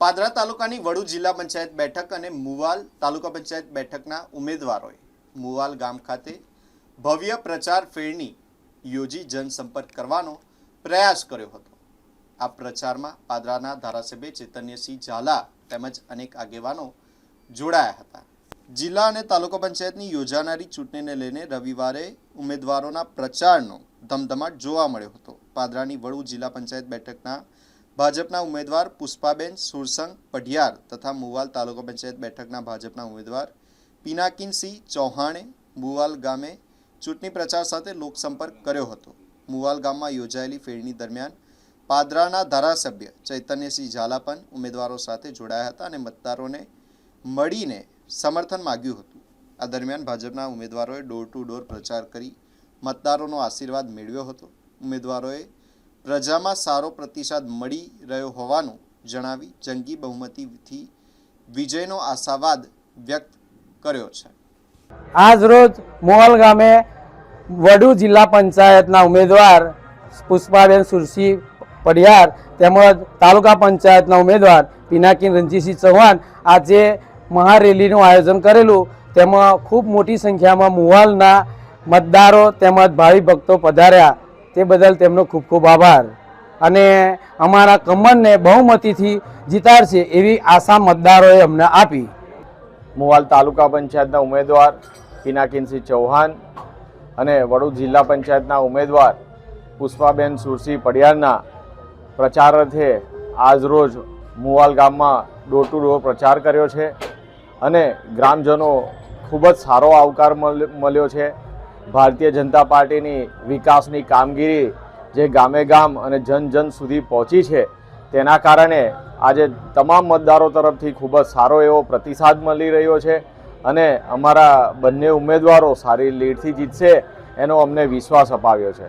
પાદરા તાલુકાની વડુ જિલ્લા પંચાયત બેઠક અને મુવાલ તાલુકા પંચાયત બેઠકના ઉમેદવારોએ મુવાલ ગામ ખાતે ભવ્ય પ્રચાર ફેરણી યોજી જનસંપર્ક કરવાનો પ્રયાસ કર્યો હતો। આ પ્રચારમાં પાદરાના ધારાસભ્ય ચૈતન્યસિંહ ઝાલા તેમજ અનેક આગેવાનો જોડાયા હતા। જિલ્લા અને તાલુકા પંચાયતની યોજાનારી ચૂંટણીને લઈને રવિવારે ઉમેદવારોના પ્રચારનો ધમધમાટ જોવા મળ્યો હતો। પાદરાની વડુ જિલ્લા પંચાયત બેઠકના ભાજપના ઉમેદવાર પુષ્પાબેન સુરસંગ પઢિયાર તથા મુવાલ તાલુકા પંચાયત બેઠકના ભાજપના ઉમેદવાર પિનાકીનસિંહ ચૌહાણે મુવાલ ગામે ચૂંટણી પ્રચાર સાથે લોકસંપર્ક કર્યો હતો। મુવાલ ગામમાં યોજાયેલી ફેરણી દરમિયાન પાદરાના ધારાસભ્ય ચૈતન્યસિંહ ઝાલા પણ ઉમેદવારો સાથે જોડાયા હતા અને મતદારોને મળીને સમર્થન માગ્યું હતું। આ દરમિયાન ભાજપના ઉમેદવારોએ ડોર ટુ ડોર પ્રચાર કરી મતદારોનો આશીર્વાદ મેળવ્યો હતો। ઉમેદવારોએ પ્રજામાં સારો પ્રતિસાદ મળી રહ્યો હોવાનું જણાવી જંગી બહુમતીથી વિજયનો આશાવાદ વ્યક્ત કર્યો છે। આજ રોજ મોવાલ ગામે વડુ જિલ્લા પંચાયતના ઉમેદવાર પુષ્પાબેન સુરસિંહ પઢિયાર તેમજ તાલુકા પંચાયતના ઉમેદવાર પિનાકીન રણજીતસિંહ ચૌહાણ આજે મહારેલીનું આયોજન કરેલું। તેમાં ખૂબ મોટી સંખ્યામાં મુવાલના મતદારો તેમજ ભાવિ ભક્તો પધાર્યા। તે બદલ તેમનો ખૂબ ખૂબ આભાર અને અમારા કમળને બહુમતીથી જીતાડશે એવી આશા મતદારોએ અમને આપી। મુવાલ તાલુકા પંચાયતના ઉમેદવાર પિનાકીનસિંહ ચૌહાણ અને વડોદ જિલ્લા પંચાયતના ઉમેદવાર પુષ્પાબેન સુરસિંહ પઢિયારના પ્રચાર અર્થે આજરોજ મુવાલ ગામમાં ડોર ટુ ડોર પ્રચાર કર્યો છે અને ગ્રામજનો ખૂબ જ સારો આવકાર મળ્યો છે। ભારતીય જનતા પાર્ટીની વિકાસની કામગીરી જે ગામે ગામ અને જન જન સુધી પહોંચી છે તેના કારણે આજે તમામ મતદારો તરફથી ખૂબ જ સારો એવો પ્રતિસાદ મળી રહ્યો છે અને અમારા બંને ઉમેદવારો સારી લીડથી જીતશે એનો અમને વિશ્વાસ અપાવ્યો છે।